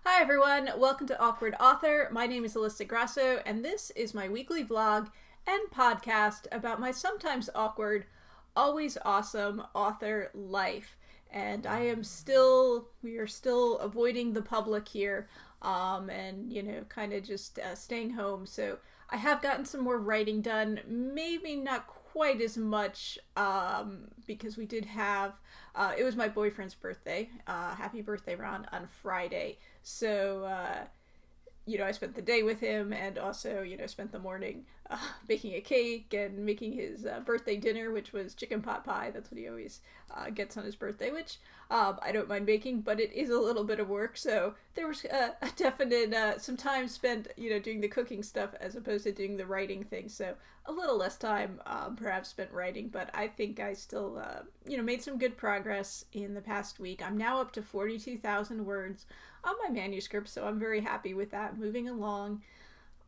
Hi everyone, welcome to Awkward Author. My name is Alyssa Grasso, and this is my weekly vlog and podcast about my sometimes awkward, always awesome author life. And we are still avoiding the public here, and kind of just staying home. So I have gotten some more writing done, maybe not quite as much, because we did have, it was my boyfriend's birthday. Happy birthday, Ron, on Friday. So, I spent the day with him and also, spent the morning baking a cake and making his birthday dinner, which was chicken pot pie. That's what he always gets on his birthday, which I don't mind making, but it is a little bit of work. So there was a definite, some time spent, doing the cooking stuff as opposed to doing the writing thing. So a little less time perhaps spent writing, but I think I still, made some good progress in the past week. I'm now up to 42,000 words on my manuscript, so I'm very happy with that. Moving along.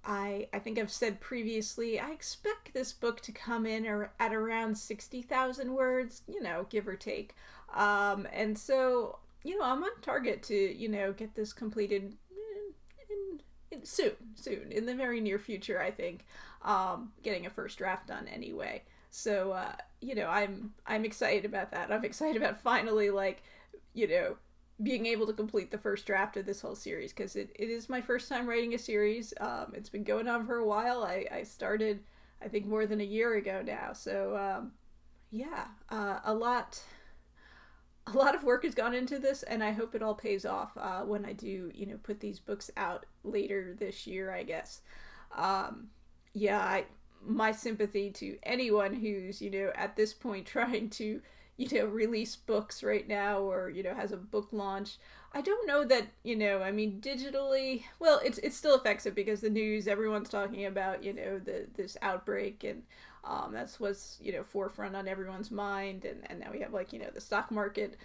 I think I've said previously, I expect this book to come in at around 60,000 words, give or take. And so, I'm on target to, get this completed soon, in the very near future, I think. Getting a first draft done anyway. So, I'm excited about that. I'm excited about finally, being able to complete the first draft of this whole series, because it is my first time writing a series. It's been going on for a while. I started, I think, more than a year ago now. So, a lot of work has gone into this, and I hope it all pays off when I do, put these books out later this year, I guess. My sympathy to anyone who's, at this point trying to release books right now, or, has a book launch. I don't know that, digitally, well, it still affects it because the news, everyone's talking about, this outbreak, and that's what's, forefront on everyone's mind. And now we have, the stock market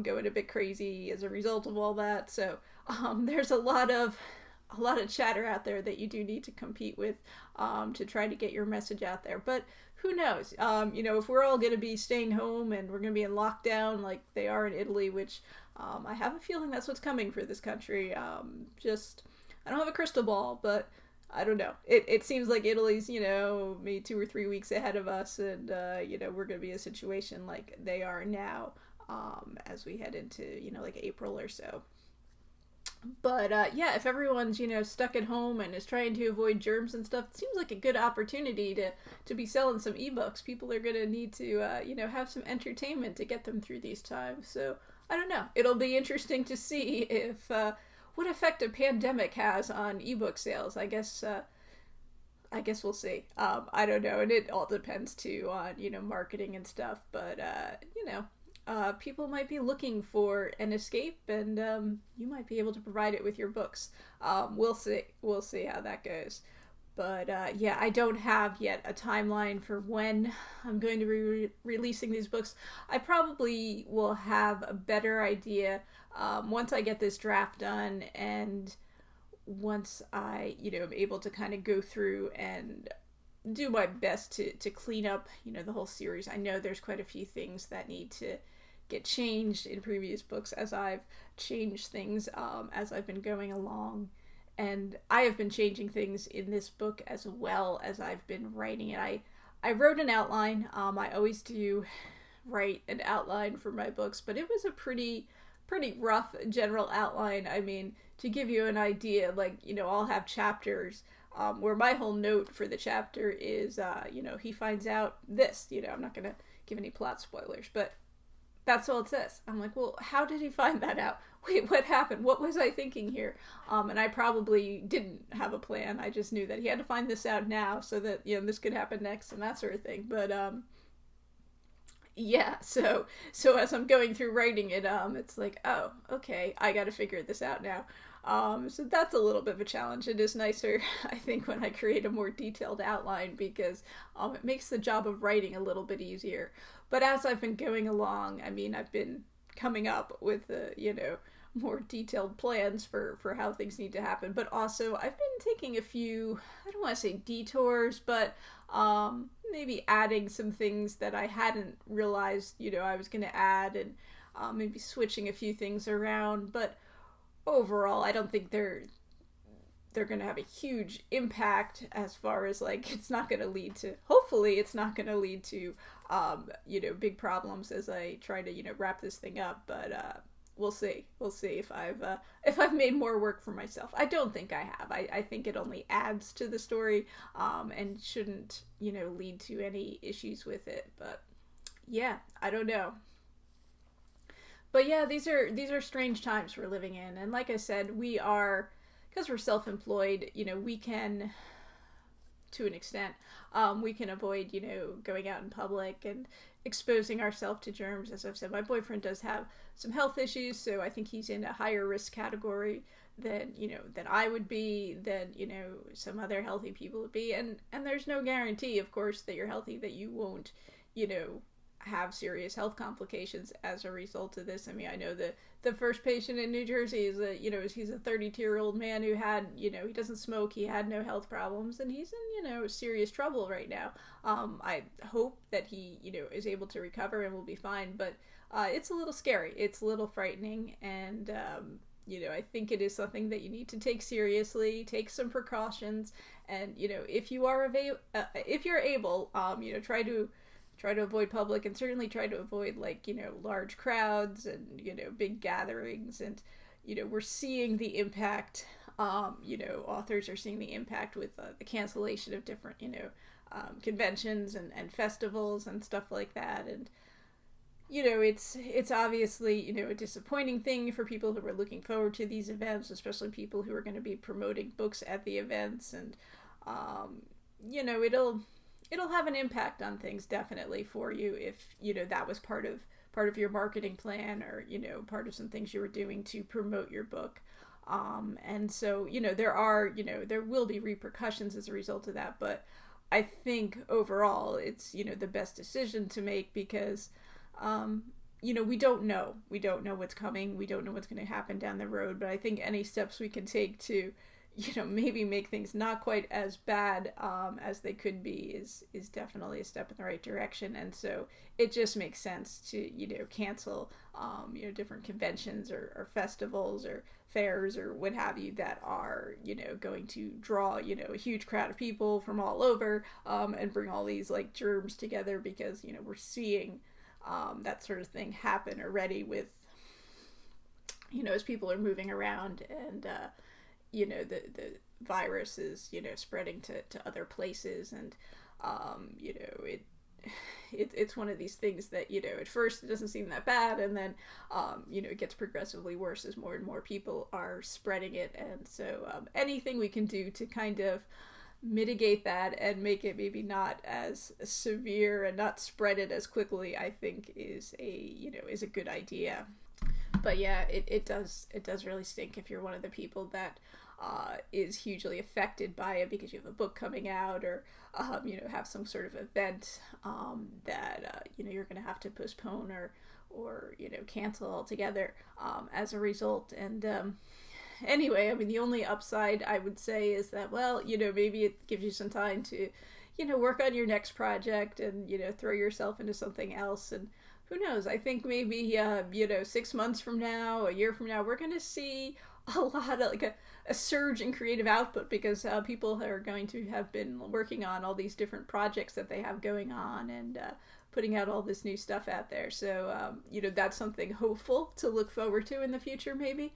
going a bit crazy as a result of all that. So there's a lot of chatter out there that you do need to compete with to try to get your message out there. But who knows? If we're all going to be staying home and we're going to be in lockdown like they are in Italy, which I have a feeling that's what's coming for this country. I don't have a crystal ball, but I don't know. It seems like Italy's, maybe 2 or 3 weeks ahead of us, and, we're going to be in a situation like they are now as we head into, April or so. But if everyone's stuck at home and is trying to avoid germs and stuff, it seems like a good opportunity to be selling some ebooks. People are gonna need to have some entertainment to get them through these times. So I don't know. It'll be interesting to see if what effect a pandemic has on ebook sales. I guess we'll see. I don't know, and it all depends too on marketing and stuff. But people might be looking for an escape, and you might be able to provide it with your books. We'll see how that goes. But I don't have yet a timeline for when I'm going to be releasing these books. I probably will have a better idea once I get this draft done, and once I am able to kind of go through and do my best to clean up the whole series. I know there's quite a few things that need to get changed in previous books, as I've changed things as I've been going along, and I have been changing things in this book as well as I've been writing it. I wrote an outline. I always do write an outline for my books, but it was a pretty rough general outline. I mean, to give you an idea, I'll have chapters where my whole note for the chapter is he finds out this. I'm not gonna give any plot spoilers, but that's all it says. I'm like, well, how did he find that out? Wait, what happened? What was I thinking here? And I probably didn't have a plan. I just knew that he had to find this out now so that, this could happen next and that sort of thing. But, so as I'm going through writing it, it's like, oh, okay, I gotta figure this out now. So that's a little bit of a challenge. It is nicer, I think, when I create a more detailed outline, because it makes the job of writing a little bit easier. But as I've been going along, I mean, I've been coming up with, more detailed plans for how things need to happen. But also, I've been taking a few, I don't want to say detours, but maybe adding some things that I hadn't realized, I was going to add, and maybe switching a few things around. But overall, I don't think they're going to have a huge impact as far as like it's not going to lead to, hopefully it's not going to lead to big problems as I try to wrap this thing up, but we'll see if I've made more work for myself. I don't think I have. I think it only adds to the story and shouldn't lead to any issues with it, but yeah, I don't know. But yeah, these are strange times we're living in, and like I said, we are, because we're self-employed, we can, to an extent, we can avoid, going out in public and exposing ourselves to germs. As I've said, my boyfriend does have some health issues, so I think he's in a higher risk category than I would be, than some other healthy people would be, and there's no guarantee, of course, that you're healthy, that you won't have serious health complications as a result of this. I mean, I know the first patient in New Jersey is he's a 32-year-old man who had, he doesn't smoke, he had no health problems, and he's in, serious trouble right now. I hope that he, is able to recover and will be fine, but it's a little scary. It's a little frightening, and, I think it is something that you need to take seriously, take some precautions, and, if you are if you're able, try to avoid public, and certainly try to avoid large crowds and big gatherings. And we're seeing the impact, authors are seeing the impact with the cancellation of different conventions and festivals and stuff like that. And it's obviously a disappointing thing for people who are looking forward to these events, especially people who are going to be promoting books at the events. And it'll have an impact on things, definitely, for you, if that was part of your marketing plan, or part of some things you were doing to promote your book. And so there will be repercussions as a result of that, but I think overall it's the best decision to make, because we don't know what's coming, we don't know what's going to happen down the road. But I think any steps we can take to maybe make things not quite as bad as they could be is definitely a step in the right direction. And so it just makes sense to cancel different conventions or festivals or fairs or what have you that are going to draw a huge crowd of people from all over and bring all these germs together, because we're seeing that sort of thing happen already with as people are moving around, and the virus is spreading to other places. And it's one of these things that at first it doesn't seem that bad, and then it gets progressively worse as more and more people are spreading it. And so anything we can do to kind of mitigate that and make it maybe not as severe and not spread it as quickly, I think is a good idea. But yeah, it does really stink if you're one of the people that is hugely affected by it because you have a book coming out, or have some sort of event that you're going to have to postpone or cancel altogether as a result. And anyway, I mean, the only upside I would say is that, well, maybe it gives you some time to work on your next project and throw yourself into something else. And who knows, I think maybe 6 months from now, a year from now, we're going to see a lot of a surge in creative output, because people are going to have been working on all these different projects that they have going on, and putting out all this new stuff out there. So that's something hopeful to look forward to in the future, maybe.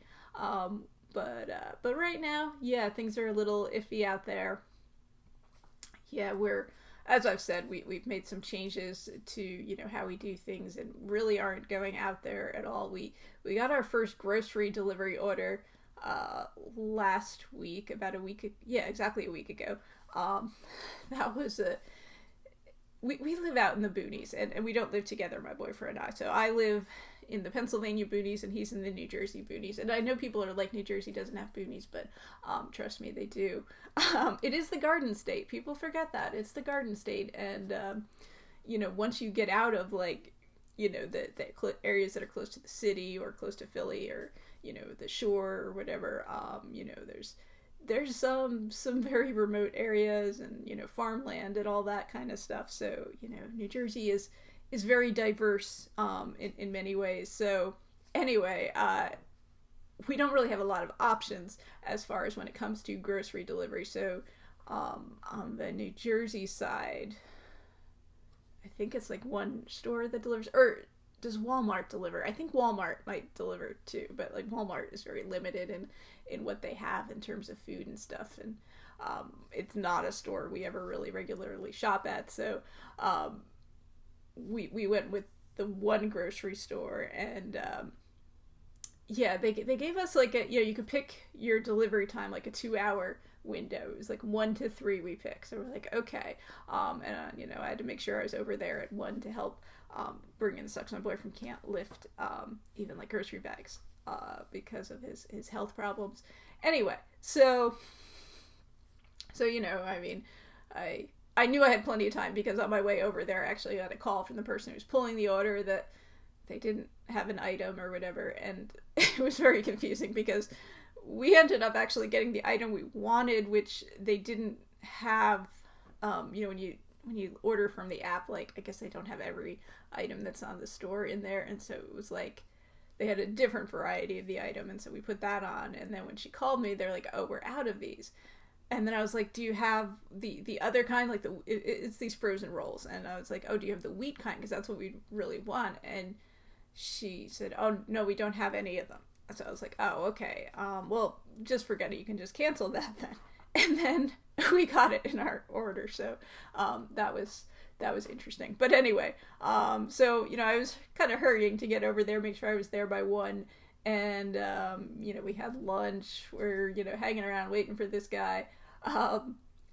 But right now, yeah, things are a little iffy out there. Yeah, as I've said, we've made some changes to how we do things, and really aren't going out there at all. We got our first grocery delivery order last week, exactly a week ago. That was we live out in the boonies, and we don't live together, my boyfriend and I. So I live in the Pennsylvania boonies, and he's in the New Jersey boonies. And I know people are like, New Jersey doesn't have boonies, but trust me, they do. It is the Garden State. People forget that. It's the Garden State. And, once you get out of, the areas that are close to the city or close to Philly or, the shore or whatever, there's some very remote areas and, farmland and all that kind of stuff. So, New Jersey is very diverse in many ways. So anyway, we don't really have a lot of options as far as when it comes to grocery delivery. So on the New Jersey side, I think it's like one store that delivers, or does Walmart deliver? I think Walmart might deliver too, but like Walmart is very limited in what they have in terms of food and stuff, and it's not a store we ever really regularly shop at. So we went with the one grocery store, and yeah, they gave us like a, you could pick your delivery time, like a 2-hour window. It was like 1 to 3 we picked. So we're like, okay. And I had to make sure I was over there at 1 to help bring in the stuff. My boyfriend can't lift even like grocery bags because of his health problems. Anyway, so I knew I had plenty of time, because on my way over there, actually I had a call from the person who was pulling the order that they didn't have an item or whatever, and it was very confusing because we ended up actually getting the item we wanted, which they didn't have. When you order from the app, like, I guess they don't have every item that's on the store in there, and so it was like they had a different variety of the item, and so we put that on, and then when she called me, they're like, oh, we're out of these. And then I was like, do you have the other kind? Like, it's these frozen rolls. And I was like, oh, do you have the wheat kind? Because that's what we really want. And she said, oh, no, we don't have any of them. So I was like, oh, okay. Well, just forget it. You can just cancel that then. And then we got it in our order. So that was interesting. But anyway, so, I was kind of hurrying to get over there, make sure I was there by 1. And, we had lunch. We're, hanging around waiting for this guy.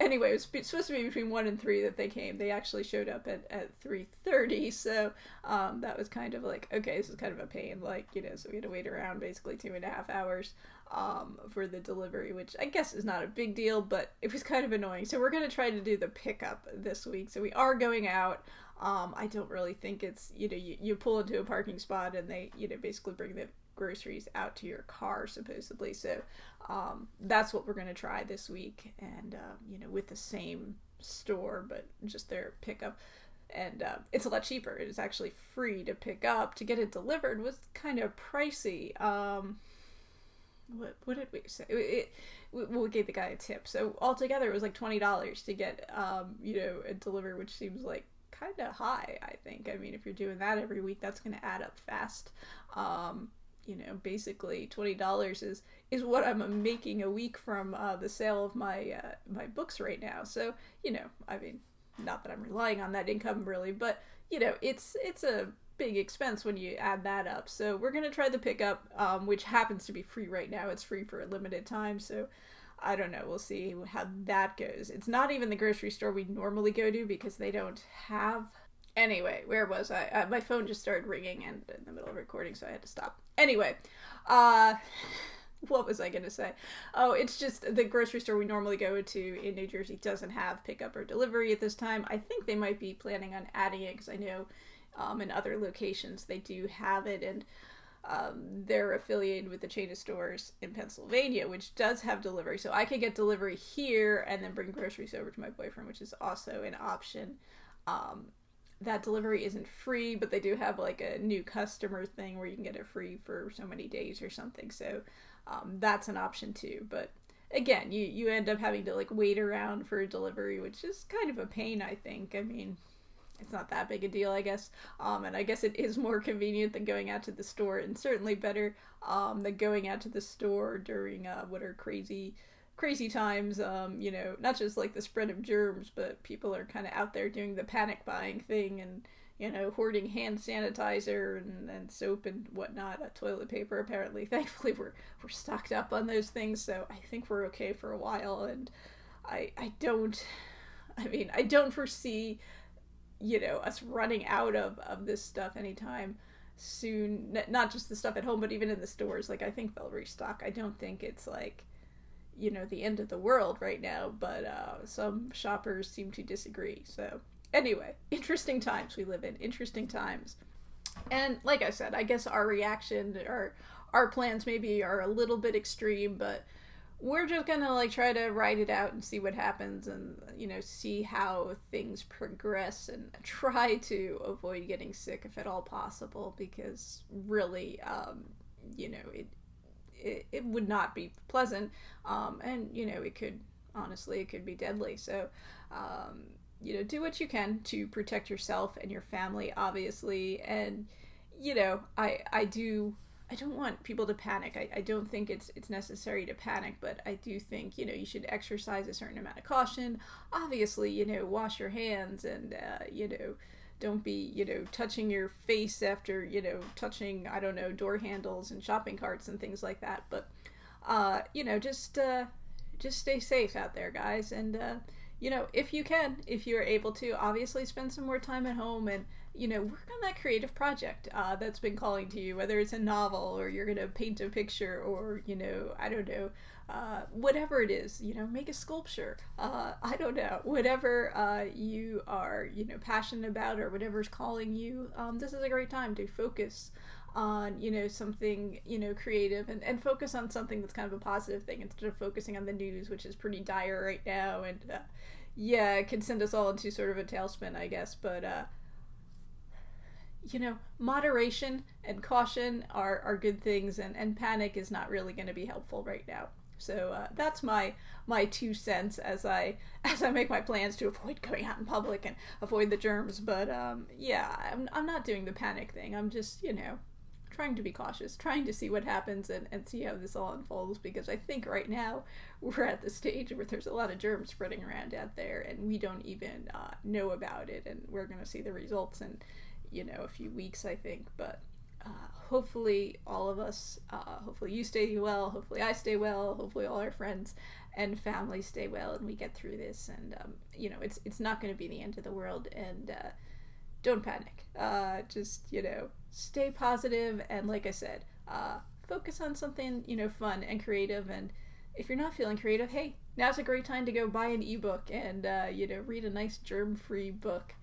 Anyway, it was supposed to be between 1 and 3 that they came. They actually showed up at 3:30. So that was kind of like, okay, this is kind of a pain. Like, so we had to wait around basically 2.5 hours for the delivery, which I guess is not a big deal, but it was kind of annoying. So we're going to try to do the pickup this week. So we are going out. I don't really think it's, you pull into a parking spot and they, basically bring the groceries out to your car, supposedly. So that's what we're going to try this week, and with the same store, but just their pickup. And it's a lot cheaper. It is actually free to pick up. To get it delivered was kind of pricey. What did we say? We gave the guy a tip, so altogether it was like $20 to get a delivery, which seems like kind of high, I think. I mean, if you're doing that every week, that's going to add up fast. Basically $20 is what I'm making a week from the sale of my books right now. So, I mean, not that I'm relying on that income really, but it's a big expense when you add that up. So we're going to try the pickup, which happens to be free right now. It's free for a limited time. So I don't know. We'll see how that goes. It's not even the grocery store we normally go to because they don't have. Anyway, where was I? My phone just started ringing and in the middle of recording, so I had to stop. Anyway, what was I going to say? Oh, it's just the grocery store we normally go to in New Jersey doesn't have pickup or delivery at this time. I think they might be planning on adding it, because I know in other locations they do have it, and they're affiliated with the chain of stores in Pennsylvania, which does have delivery. So I could get delivery here and then bring groceries over to my boyfriend, which is also an option. That delivery isn't free, but they do have like a new customer thing where you can get it free for so many days or something. So that's an option too. But again, you end up having to like wait around for a delivery, which is kind of a pain, I think. I mean, it's not that big a deal, I guess. And I guess it is more convenient than going out to the store, and certainly better than going out to the store during what are crazy times, not just like the spread of germs, but people are kind of out there doing the panic buying thing and, hoarding hand sanitizer and soap and whatnot, toilet paper, apparently. Thankfully, we're stocked up on those things, so I think we're okay for a while, and I don't foresee, us running out of this stuff anytime soon. Not just the stuff at home, but even in the stores. Like, I think they'll restock. I don't think it's like, the end of the world right now, but some shoppers seem to disagree. So anyway, interesting times we live in, interesting times. And like I said, I guess our reaction, our plans maybe are a little bit extreme, but we're just gonna like try to ride it out and see what happens, and see how things progress, and try to avoid getting sick if at all possible, because really it would not be pleasant. And, it could be deadly. So, do what you can to protect yourself and your family, obviously. And, I don't want people to panic. I don't think it's necessary to panic, but I do think, you should exercise a certain amount of caution. Obviously, wash your hands and, don't be, touching your face after, touching, I don't know, door handles and shopping carts and things like that. But, just stay safe out there, guys. And, if you're able to, obviously spend some more time at home and, work on that creative project that's been calling to you, whether it's a novel or you're going to paint a picture or, I don't know, whatever it is, make a sculpture. I don't know, whatever you are, passionate about or whatever's calling you. This is a great time to focus on, something, creative and focus on something that's kind of a positive thing instead of focusing on the news, which is pretty dire right now. And it can send us all into sort of a tailspin, I guess. But, moderation and caution are good things, and panic is not really going to be helpful right now. So that's my 2 cents as I make my plans to avoid going out in public and avoid the germs. But I'm not doing the panic thing. I'm just trying to be cautious, trying to see what happens and see how this all unfolds, because I think right now we're at the stage where there's a lot of germs spreading around out there and we don't even know about it, and we're going to see the results in a few weeks, I think. But hopefully all of us, hopefully you stay well, hopefully I stay well, hopefully all our friends and family stay well and we get through this. And it's not going to be the end of the world. And don't panic. Just stay positive, and like I said, focus on something fun and creative. And if you're not feeling creative, hey, now's a great time to go buy an ebook and read a nice germ-free book.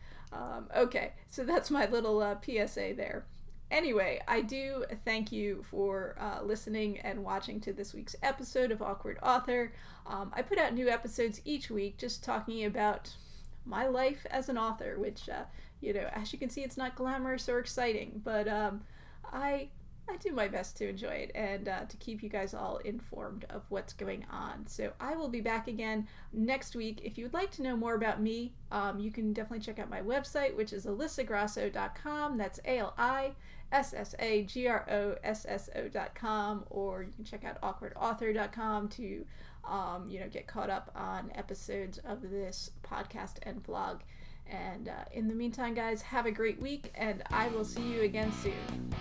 Okay, so that's my little PSA there. Anyway, I do thank you for listening and watching to this week's episode of Awkward Author. I put out new episodes each week just talking about my life as an author, which, as you can see, it's not glamorous or exciting, but I do my best to enjoy it and to keep you guys all informed of what's going on. So I will be back again next week. If you would like to know more about me, you can definitely check out my website, which is alyssagrosso.com. That's ALISSAGROSSO.com, or you can check out awkwardauthor.com to get caught up on episodes of this podcast and vlog. And in the meantime, guys, have a great week, and I will see you again soon.